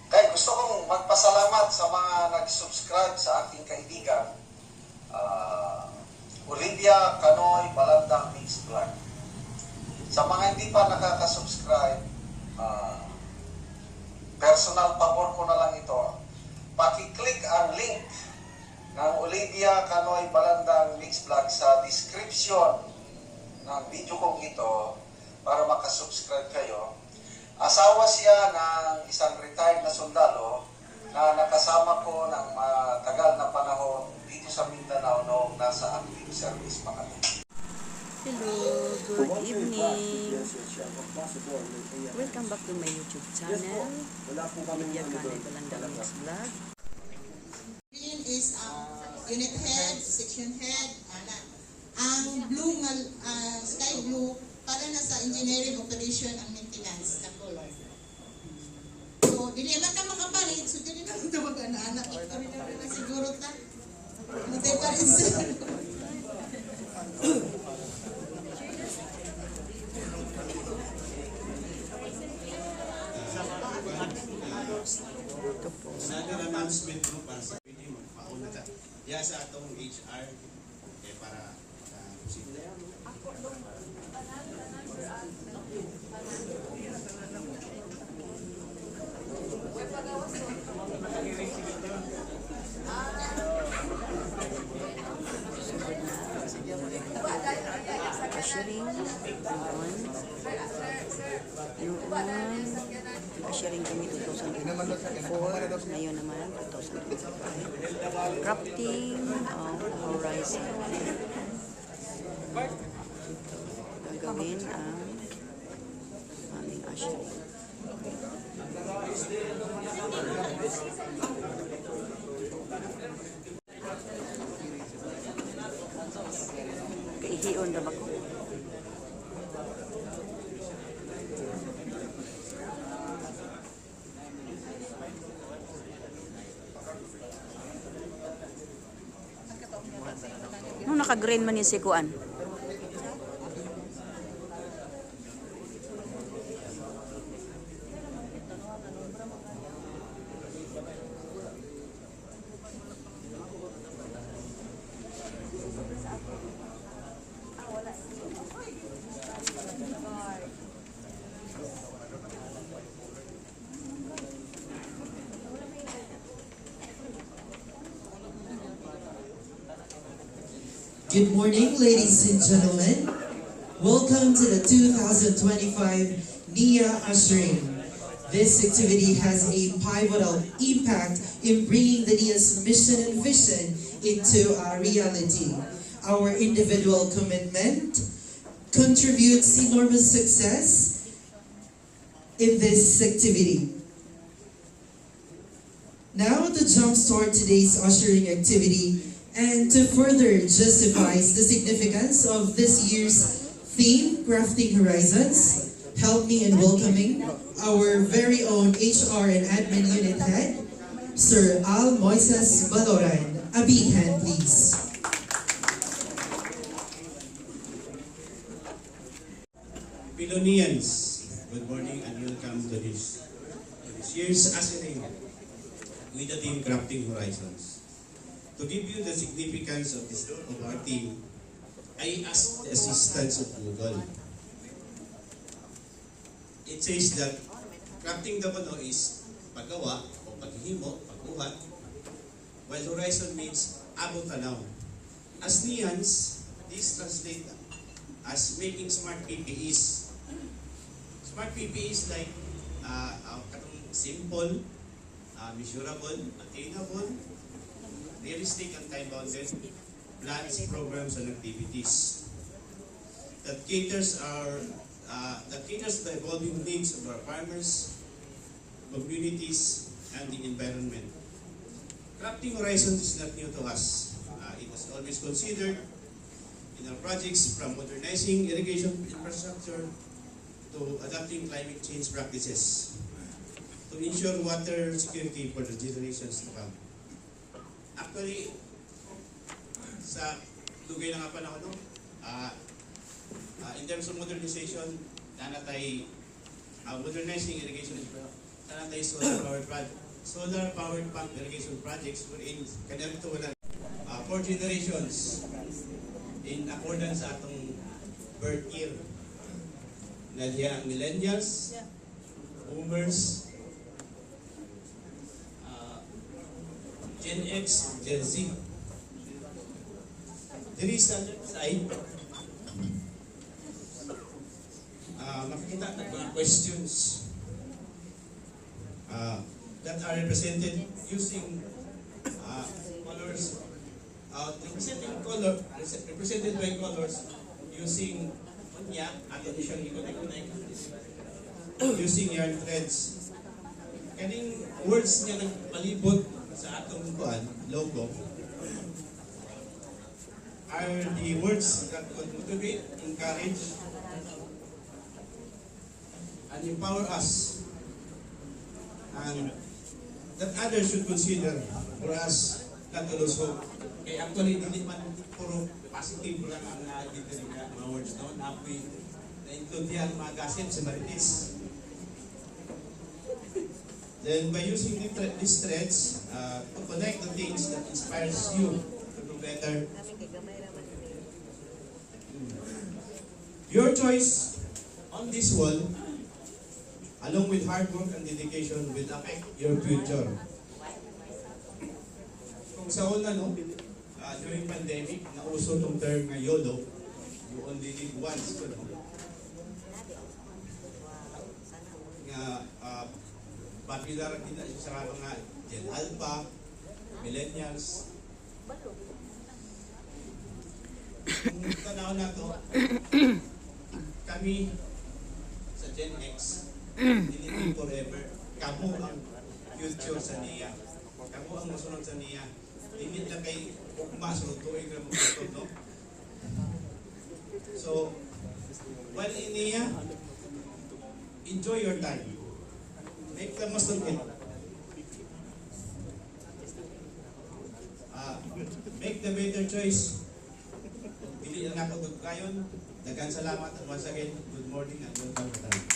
Kaya gusto kong magpasalamat sa mga nag-subscribe sa aking kaibigan, Olivia Canoy Balandang Mix Vlog. Sa mga hindi pa nakaka-subscribe, personal pabor ko na lang ito. Paki-click ang link ng Olivia Canoy Balandang Mix Vlog sa description ng video kong ito para makasubscribe kayo. Asawa siya ng isang retired na sundalo na nakasama ko ng matagal na panahon dito sa Mindanao noong nasa active service pa kami. Hello, good evening. Welcome back to my YouTube channel, Olivia Canoy Balandang Mix Vlog. Green is unit head, section head, ang blue nga sky blue para na sa engineering operation and maintenance na color. So, dili man ka makapalit, so dili na ito mag-anak. Ito rin na siguro ta. Matay pa rin sa... Ito po. Sa announcement mo para sa video mo, pauna ka. Diya sa atong HR, para posible. Cashiering, cashiering kami 2024, ngayon naman 2025. Crafting of Horizon. Gagawin ang aming ushering. Kaihiyon na ba ko? Nung naka-green man yung sikuan. Good morning, ladies and gentlemen. Welcome to the 2025 NIA Ushering. This activity has a pivotal impact in bringing the NIA's mission and vision into reality. Our individual commitment contributes enormous success in this activity. Now, to jumpstart today's ushering activity, and to further justify the significance of this year's theme, Crafting Horizons, help me in welcoming our very own HR and Admin Unit Head, Sir Al Moises Baloran. A big hand, please. Pilonians, good morning and welcome to this year's ushering with the team Crafting Horizons. To give you the significance of this of our team, I asked the assistance of Google. It says that crafting daw is paggawa o paghihimo, pagbuhat, while horizon means abot tanaw. As NIANs, this translates as making smart PPEs. Smart PPEs like simple, measurable, attainable, realistic and time-bounded plans, programs, and activities that caters to the evolving needs of our farmers, communities, and the environment. Crafting Horizons is not new to us. It was always considered in our projects, from modernizing irrigation infrastructure to adapting climate change practices to ensure water security for the generations to come. Actually, sa lugay na nga panahon, in terms of modernization, nanatay modernizing irrigation sanitary solar powered pump irrigation projects wherein kanami ito wala 4 generations in accordance sa atong birth year. Na diya ang millennials, boomers, Gen X, Gen Z. Diri sa left side, makikita ng mga questions that are represented using colors, represented by colors using unya, ato siyang ikot-ikot using yarn threads. Kaning words niya nagpalibot sa atong logo are the words that could motivate, encourage, and empower us, and that others should consider for us not to lose hope. Kaya actually, hindi man puro positive lang ang dito nga mga words, no? Napoy, na-include yan mga gossip sa Marites. Then by using these threads to connect the things that inspires you to do better. Your choice on this wall, along with hard work and dedication, will affect your future. Kung sa una, no, during pandemic, nauso itong term na YOLO, you only live once. No? Popular kita sa mga Gen Alpha, Millennials. Kung tanaw na to, kami sa Gen X, hindi forever. Kamu ang future sa niya. Kamu ang masunod sa niya. Hindi lang kay masunod tuwing na magkatod, no? So, while in niya, enjoy your time. Make the most of it. Make the better choice. Pili lang ako kayon. Daghang salamat at once again, good morning and welcome to time.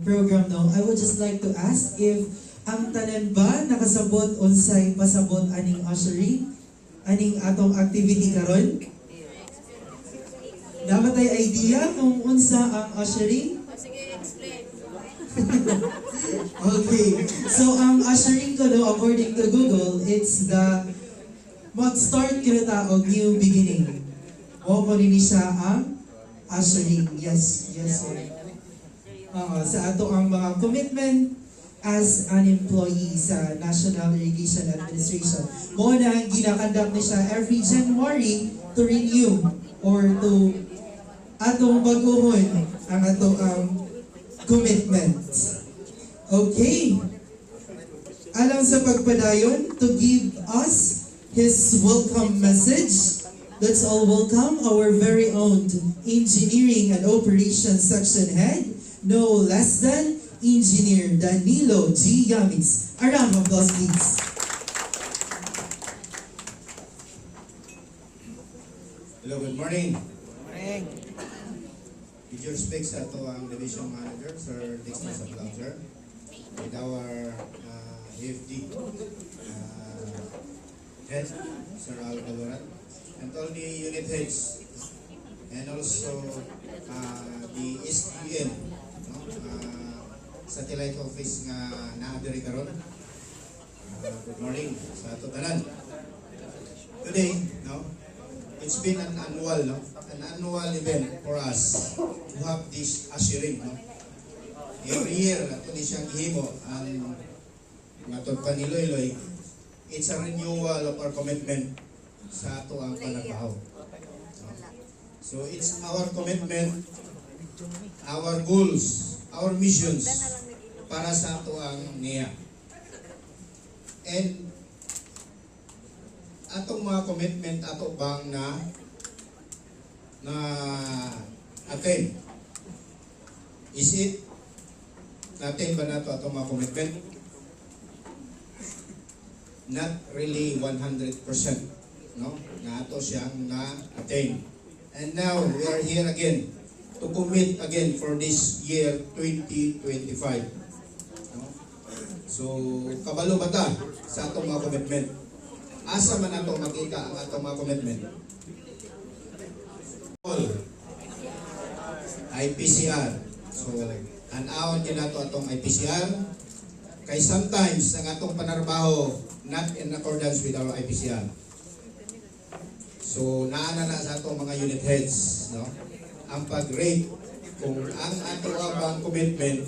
Program now, I would just like to ask if ang tanan ba nakasabot unsay pasabot aning ushering, aning atong activity karon? Dapat ay idea kung unsa ang ushering? Sige, explain. Okay. So ang ushering ko no, according to Google, it's the mag-start kita og new beginning. O ko rin siya ang ushering. Yes, yes sir. Sa ato ang mga commitment as an employee sa National Irrigation Administration. Mo na ginakandak ni siya every January to renew or to atong baguhon ang atong commitment. Okay. Alang sa pagpadayon to give us his welcome message. Let's all welcome our very own Engineering and Operations Section Head, no less than Engineer Danilo G. Yamis. A round of applause, please. Hello, good morning. With your specs ato ang Division Manager, Sir Dixon Sablauser, with our AFD Head, Sir Al Valoran, and all the unit heads, and also the SDN, no? Satellite Office nga naadiri karon. Good morning sa ato tanan. Today, no? It's been an annual event for us to have this ushering, no? Every year, ato ni siyang gihimo ang matod pa ni Loy. It's a renewal of our commitment sa ato ang panagbahaw. No? So it's our commitment, our goals, our missions para sa ato ang NIA. And atong mga commitment ato bang na attain? Is it na-attain ba nato atong mga commitment? Not really 100%, no? Na ato siyang na-attain. And now we are here again to commit again for this year 2025. No? So, kabalo ba ta sa atong mga commitment? Asa man ato makita ang atong mga commitment? All. IPCR. So, an-awon din nato atong IPCR. Kay sometimes ang atong panarbaho not in accordance with our IPCR. So, naana na sa atong mga unit heads, no? Ang pag-rate kung ang ato bang commitment,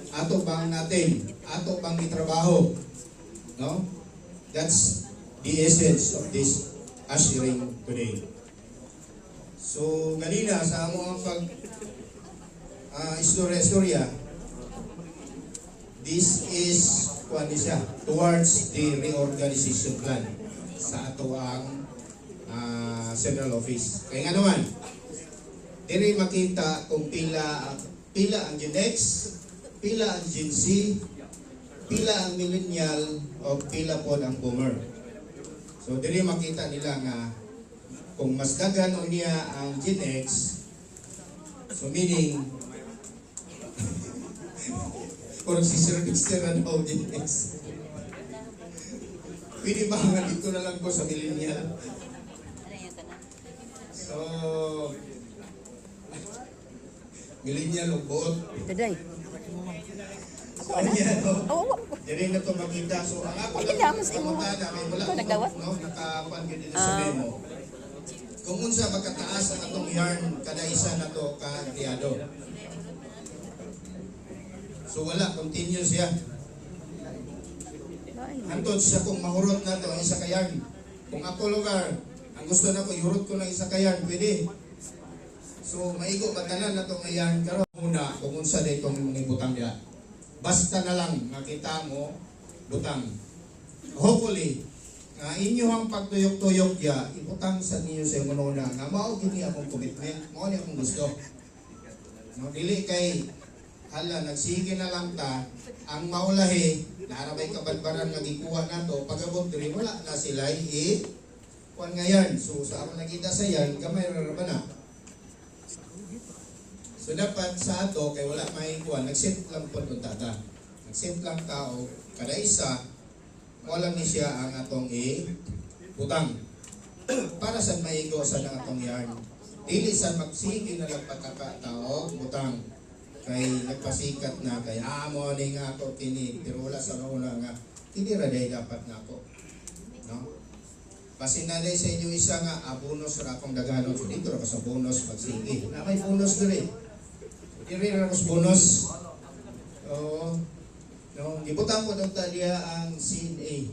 ato bang natin, ato bang itrabaho, no? That's the essence of this ushering today. So, ganina sa among pag istorya, this is siya, towards the reorganization plan sa ato ang central office. Kaya nga naman, diri makita kung pila ang Gen X, pila ang Gen Z, pila ang millennial, o pila po ang boomer. So diri makita nila nga kung mas dagan o niya ang Gen X, so meaning kung si Sir Mr. Ano Gen X, pwede ba nga dito na lang po sa millennial? So, millennial o buot. Today. So, yan, no? Oo. Diri na ito makita. So, ang ako Ay, lang, mas imo. pagkakana, may wala Ikaw nagdawat? no? Nakapan ka din sa memo. Kung unsa magkataas ang atong yarn, kada isa na to ka-tiado. So, wala, continuous siya. Antod siya kung mahurot na to ang isa ka yarn. Kung ako lugar, ang gusto na ko, ihurot ko ng isa ka yarn, pwede. So, maigo ba tanan na to nga yarn karon muna kung unsa na itong mga butang diya. Basta na lang makita mo butang. Hopefully, inyo ang pagtuyok-tuyok diya, ibutang sa ninyo sa mga una nga mao gini akong commitment, mao ni akong gusto. No, dili kay hala nagsige na lang ta ang maulahi naarabay kabadbaran nga gikuha nato pagabot diri wala na sila kuan nga yan. So sa ako nakita sa yan gamay ra ba na. So dapat sa ato kay wala may kuan nag-set lang pod tata. Nag-set lang tao kada isa mo lang ni siya ang atong butang para sa maigo sa atong yarn. Dili sa magsige na lang pagkakatao butang kay nagpasikat na kay amo ni nga ako kini pero wala sa una nga hindi ra day dapat na ako, no? Pasinanay sa inyo isa nga bonus ra akong daganon so dito ra sa bonus magsige na may bonus diri diri ra sa bonus. No, ibutang ko dong taliya ang CNA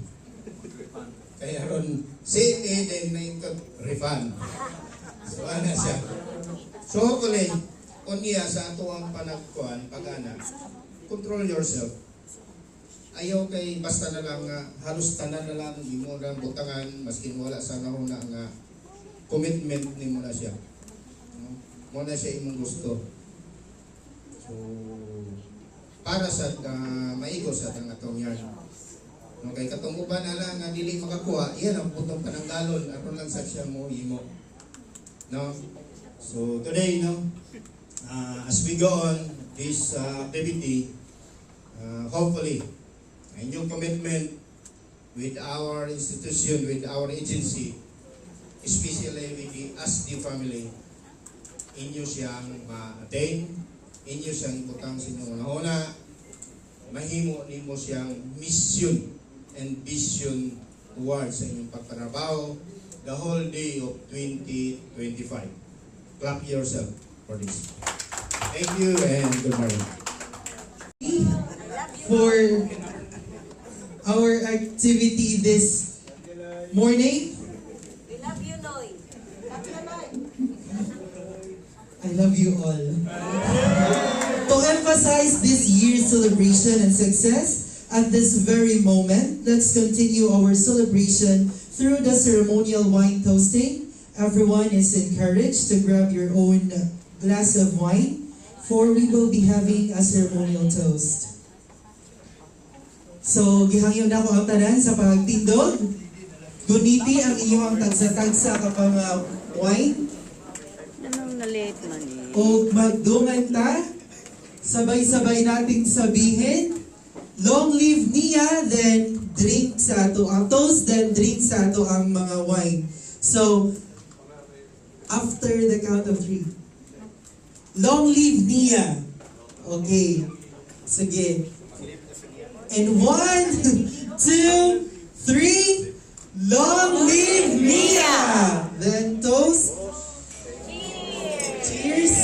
kaya ron CNA din na yung refund. So ana siya. So hopefully niya sa ato ang panagkuhan pag-ana, control yourself. Ayaw kay basta na lang halos tanan na lang imo lang butangan maski wala sa nauna nga commitment nimo na siya. No? Mo na siya imong gusto. So para sa maigo sa atong yarn. No kay katong uban na lang nga dili makakuha, iyan ang putong pananggalon aron lang sa siya mo imo. No? So today as we go on this activity, hopefully, a new commitment with our institution, with our agency, especially with the ASD family, inyo siyang ma-attain, inyo siyang ibutang sa inyong una, mahimo nimo siyang mission and vision towards sa inyong pagtrabaho the whole day of 2025. Clap yourself for this. Thank you and good morning. For our activity this morning, We love you, Noy. I love you all. To emphasize this year's celebration and success, at this very moment, let's continue our celebration through the ceremonial wine toasting. Everyone is encouraged to grab your own glass of wine, for we will be having a ceremonial toast. So, gihangyo na ko ang tanan sa pagtindog. Guniti ang iyong tagsa-tagsa kapag wine. Palit man eh. O magdungan ta, sabay-sabay nating sabihin, long live niya, then drink sa ato ang toast, then drink sa ato ang mga wine. So, after the count of 3. Long live niya. Okay. Sige. And 1, 2, 3. Long live Mia! Then toast. Cheers.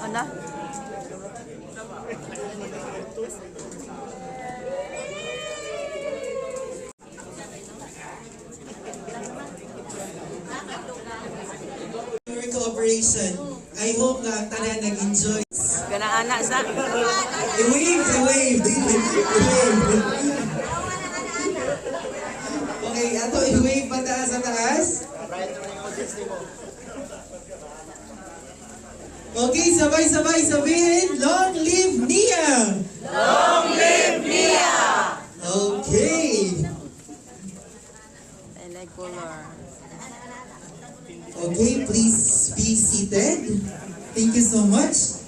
Ano? Your cooperation. I hope na ang tanan nag-enjoy. Kana anak sa. I-wave. Okay, ato i-wave pataas sa taas. Okay, sabay-sabay sabihin, long live Nia! Long live Mia! Okay. I like color. Okay, please be seated. Thank you so much.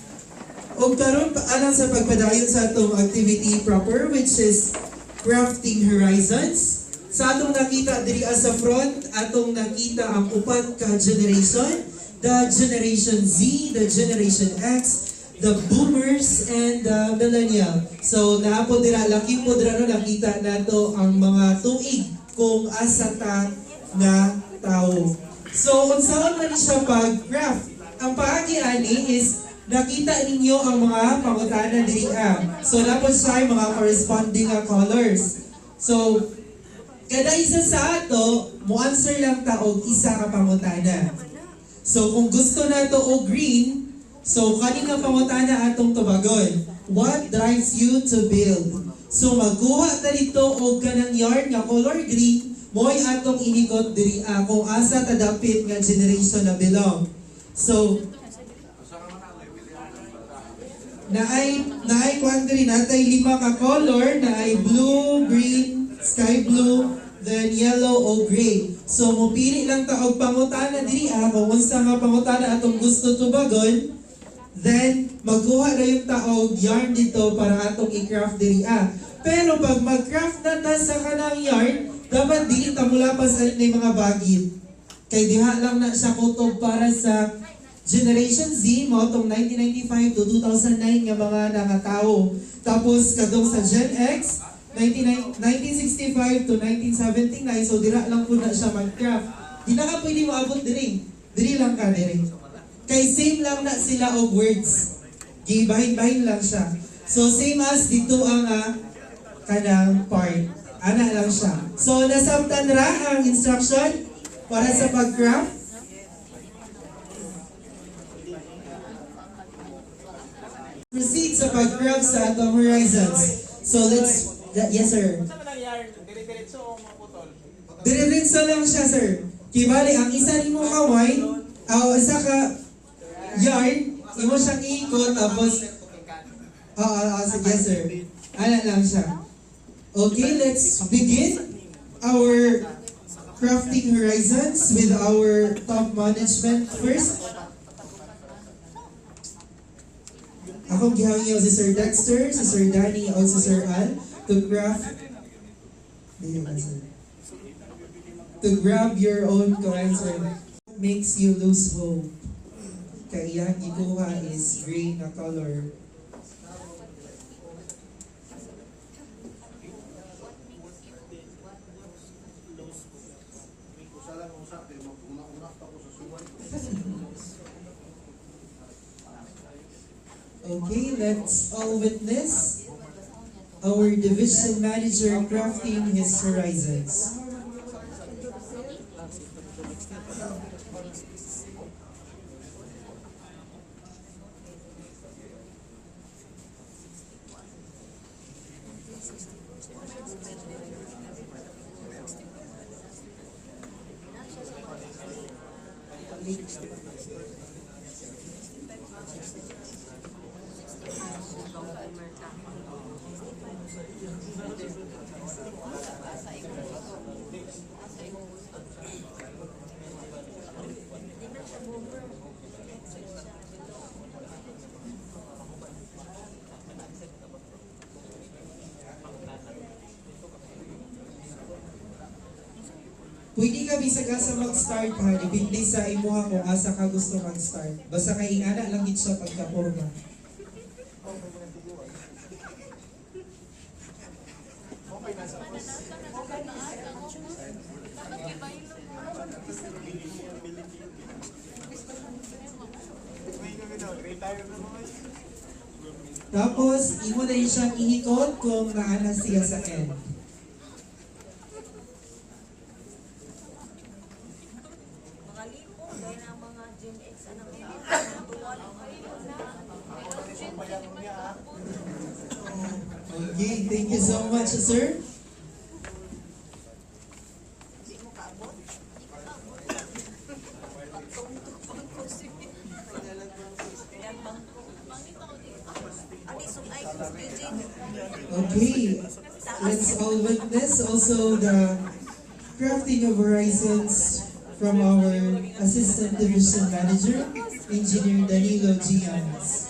O karon alang sa pagpadayon sa atong activity proper, which is Crafting Horizons. Sa atong nakita diri sa front, atong nakita ang upat ka generation, the Generation Z, the Generation X, the Boomers, and the Millennial. So naapo dira, laki po dira no, nakita nato ang mga tuig kung asa ta nga tao. So unsaon man siya pag-graph? Ang paagi ani is nakita ninyo ang mga pangutana diri. So napon siya yung mga corresponding colors. So kada isa sa ato, mo answer lang ta og isa ka pangutana. So kung gusto nato og green, so kani nga pangutana atong tubagon. What drives you to build? So magkuha ta dito og kanang yarn nga color green, mo'y atong inikot diri kung asa ta dapit nga generation na belong. So naay kwan diri natay 5 ka color, naay blue, green, sky blue, then yellow o gray. So mupili lang ta og pangutana diri kung unsa nga pangutana atong gusto tubagon. Then magkuha ra yung ta og yarn dito para atong i-craft diri. Pero pag mag-craft na ta sa kanang yarn, dapat dili ta mulapas ani mga bagit. Kay diha lang na siya kutob para sa Generation Z, mo tong 1995 to 2009 nga mga nakatao. Tapos kadong sa Gen X, 1965 to 1979, so dira lang po na siya mag-craft. Di na ka pwede maabot diri. Diri lang ka diri. Kay same lang na sila og words. Gibahin-bahin lang siya. So same as dito ang kanang part. Ana lang siya. So nasabtan ra ang instruction para sa pag-craft. Proceed sa pag-craft sa atong horizons. So let's, yes sir. Dire-diretso lang siya sir. Kibali, ang isa rin mo kaway, isa ka yarn, imo siyang iikot, tapos, yes sir. Ala lang siya. Okay, let's begin our crafting horizons with our top management first. Akong gihangiyaw si Sir Dexter, si Sir Danny, o si Sir Al to craft to grab your own answer. Makes you lose hope. Kaya gikuha is green na color. Okay, let's all witness our division manager crafting his horizons. Pwede ka bisag asa mag-start ha, depende sa imuha kung asa ka gusto mag-start. Basta kay ingana lang gid siya pagka-forma. Tapos, imo na rin siyang ihikot kung naana siya sa end. Mga lipo, gaya ng mga Gen X, ano Okay, thank you so much, sir. Okay, let's all witness also the crafting of horizons from our Assistant Division Manager, Engineer Danilo Giannis.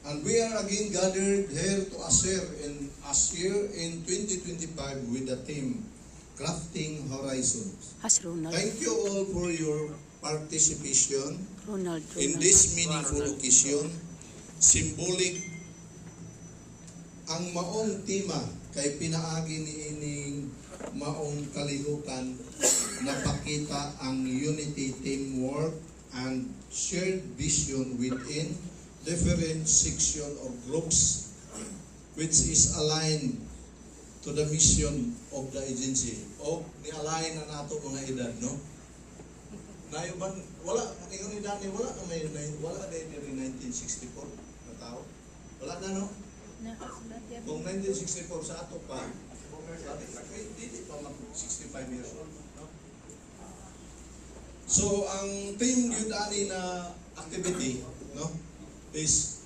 And we are again gathered here to usher in 2025 with the theme Crafting Horizons. Has Ronald. Thank you all for your participation Ronald. in this meaningful occasion. Symbolic ang maong tema kay pinaagi ni ining maong kalihukan napakita ang unity, teamwork, and shared vision within different section or groups which is aligned to the mission of the agency. O ni-align na nato mga edad, no? Nayuban, wala, ingon ni Dani, wala na may, wala na yung 1964 na tao. Wala na, no? Kung 1964 sa ato pa, hindi pa mag 65 years old, no? So, ang team yun ani na activity, no? Is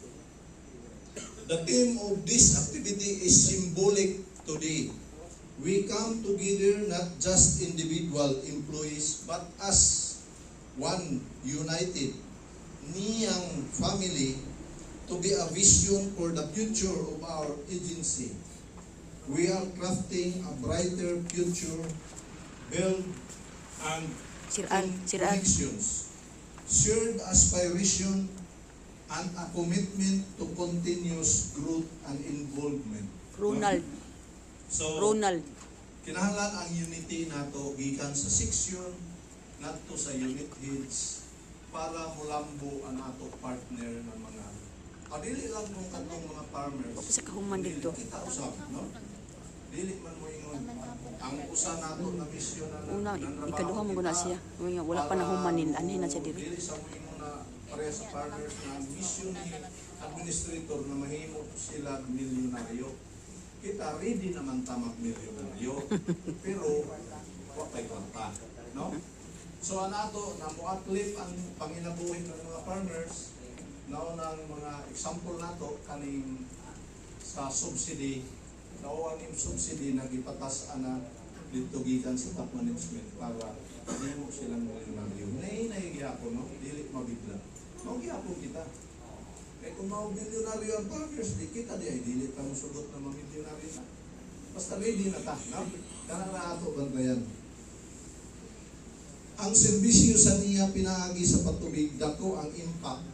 the theme of this activity is symbolic today. We come together not just individual employees but as one united niyang family to be a vision for the future of our agency. We are crafting a brighter future built and connections, shared aspiration, and a commitment to continuous growth and involvement. Ronald. So, Ronald. kinahanglan ang unity nato gikan sa section nato sa unit heads para mulambo ang ato partner ng mga dili lang kung katong mga farmers. Sa kahuman dito. Kita usab, no? Dili man mo ingon ang usa nato na mission na Una, trabaho ikaduha mo guna kita siya. Wala pa na humanin, anhin na siya diri. Dili sa mo ingon na pareha sa farmers na ang mission ni administrator na mahimo sila milyonaryo. Kita ready naman tamak milyonaryo. Pero wa pay kwarta, no? So anato na mo-uplift ang panginabuhi ng mga farmers. Naunang mga example nato kaning sa subsidy, naawang yung subsidy na gipatas ana dito gikan sa top management para hindi mo silang milyonaryo. Nahinay gyapon, no? Dili mabigla. Mao gyapon kita. Kaya kung mao milyonaryo ang farmers, di kita di ay dili ta mosugot na mamilyonaryo na. Basta ready na ta, no? Kanang na ato bantayan. Ang serbisyo sa niya pinaagi sa patubig dako ang impact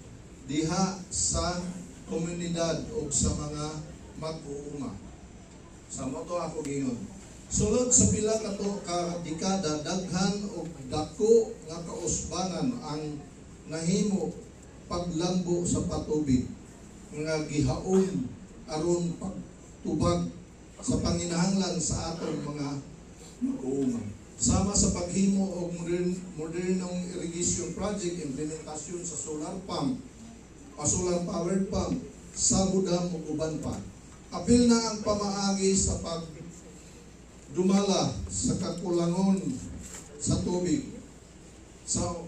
diha sa komunidad o sa mga mag-uuma. Sa moto ako gingon. Sulod sa pila ka dekada daghan og dako nga kausbanan ang nahimo paglambo sa patubig nga gihaon aron pagtubag sa panginahanglan sa atong mga mag-uuma. Sama sa paghimo og modernong irrigation project, implementasyon sa solar pump, solar powered pump, sa budam ug uban pa. Apil na ang pamaagi sa pagdumala sa kakulangon sa tubig sa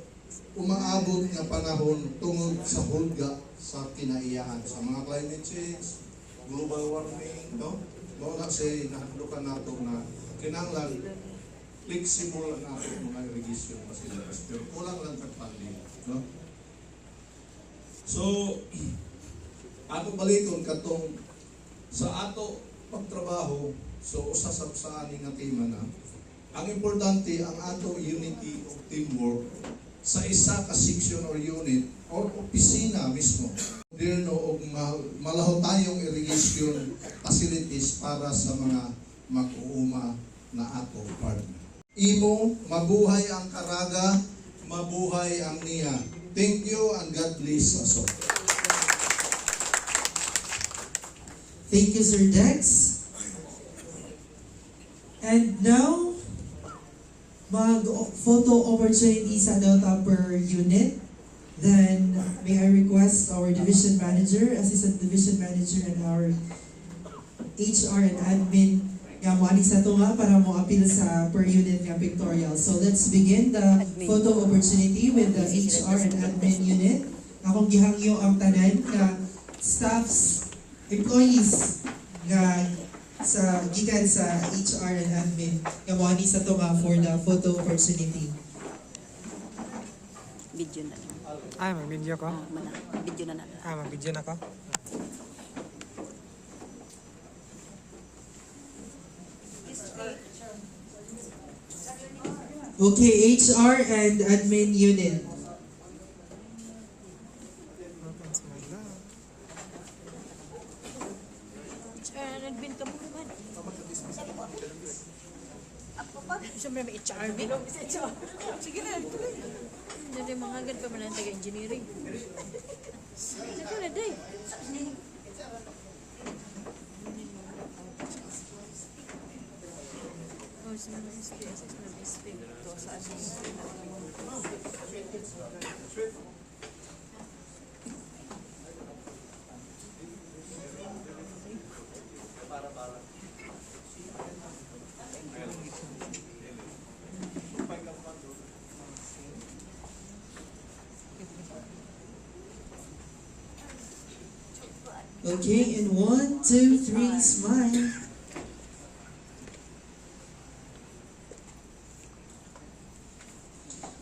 umaabot nga panahon tungod sa hulga sa kinaiyahan sa mga climate change, global warming, no? Mao na say nahadlukan nato na kinahanglan flexible ang ato mga irrigation facilities. Pero kulang lang kag funding, no? So ato balikon katong sa ato pagtrabaho, so usa sa ani nga tema na ang importante ang ato unity of teamwork sa isa ka section or unit or opisina mismo. Moderno og malaho tayong irrigation facilities para sa mga mag-uuma na ato partner. Imo, mabuhay ang Caraga, mabuhay ang NIA. Thank you and God bless us all. Thank you, Sir Dex. And now, mag-photo opportunity sa Delta per unit. Then, may I request our division manager, assistant division manager, and our HR and admin nga moani sa tunga para mo appeal sa per unit nga pictorial. So let's begin the photo opportunity with the HR and admin unit. Akong gihangyo ang tanan nga staffs, employees nga sa gikan sa HR and admin nga moani sa tunga for the photo opportunity. Video na lang. Ay, mag-video ko? Video na lang. Mag-video na ko? Okay, HR and admin unit. Nag-bin ka mo naman. Ako pa? Siyempre may HRB. Sige na, tuloy. Hindi mga agad pa man ang taga-engineering. Sige na, day. Oh, sa mga SPS, sa mga SP. Ito sa asin. Okay, and 1, 2, 3, smile.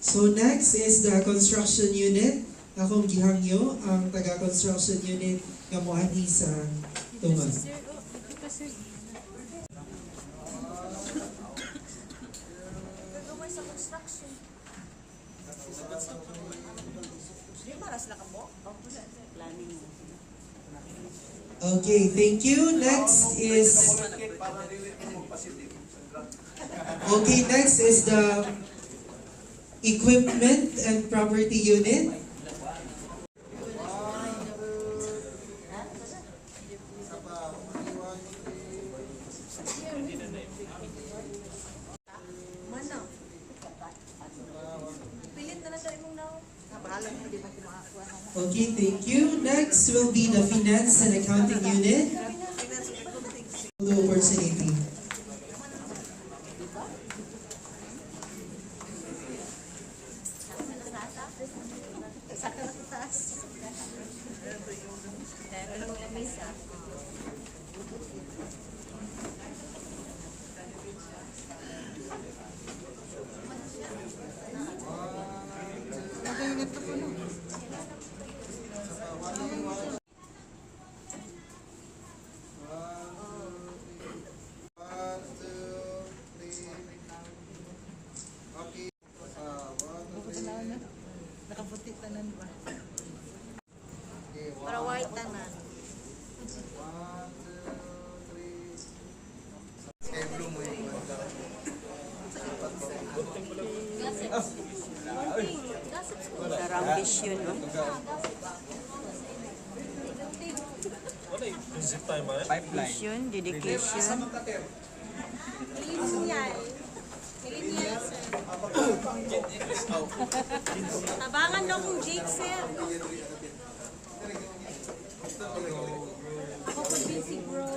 So next is the construction unit. Akong gihangyo ang taga-construction unit nga moani sa tunga. Sir, oh, ito pa sir. Gagawin sa construction. Di para sila ka mo? Planning. Okay, thank you. Next is the equipment and property unit. Mana? Pilit na lang tayo mong now. Napahalan mo, di ba kumakakuha mo? Okay, thank you. Next will be the finance and accounting unit. The opportunity. Para white tanan. Para ambisyon, no? Dedication, dedication. Millennial, sir. Tabangan daw kong Jake, sir. Ako po busy, bro.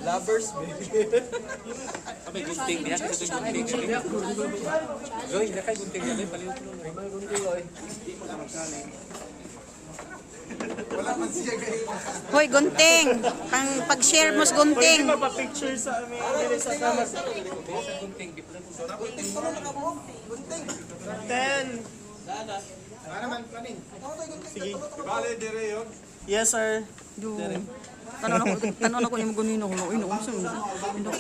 Lovers, baby. Kami gunting niya, kasi gunting niya. Joy, nakay gunting niya, paliw ko nun. May gunting, oy. Hoy, gunting. Pag-share mo sa gunting. Picture sa amin, dili sa sama. Gunting, di pala gunting. Ten. Sige. Bale, dire yun. Yes, sir. Tanon ako yung ganino ko. Ino ko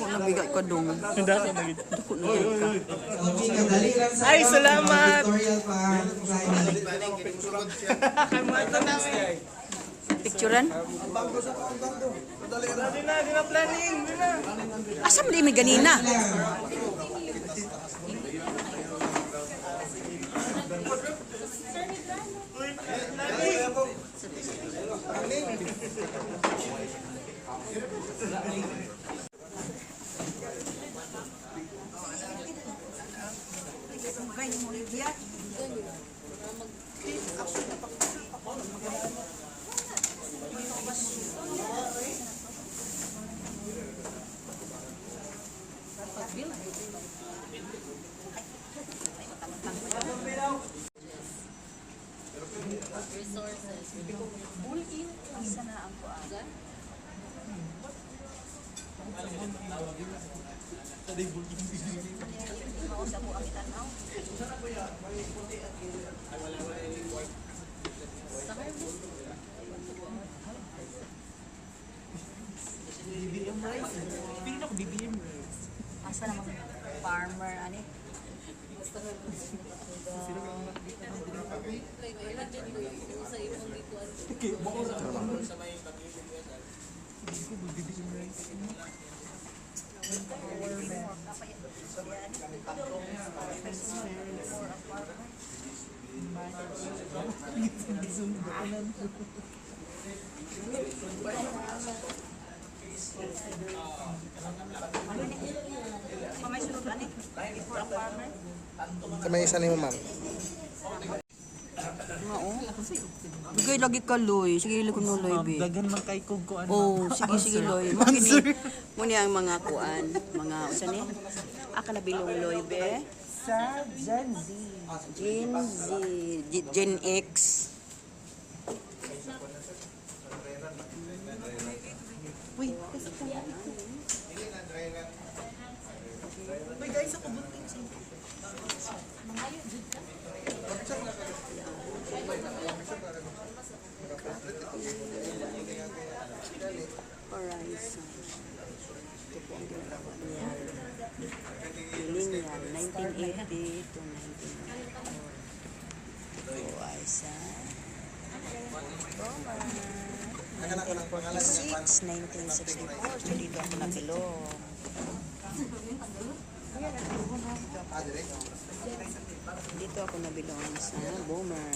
nabigay ka dong. Hindi ako nagit. Okay, kadali lang sa Ay, salamat! tutorial pa. Picturean? Di na planning. Di na. Asa mo di may ganina? Asa naman farmer ani? May isa ni mo, ma'am. Nga oh. Bigay lagi ka loy. Sige ko no loy be. Dagan man kay kog ko ano. Oh, sige loy. Muni ang mga kuan, mga usa ni. Aka na bilong loy be. Sa Gen Z. Gen Z, Gen X. Uy, kasi Uy guys, ako bunting siya. Horizon. Ito po ang ginagawa niya. Millennial, 1980 to 1994. Horizon. Roma. 6, 1964. So dito ako nabilong. Dito ako nabilong sa Boomer.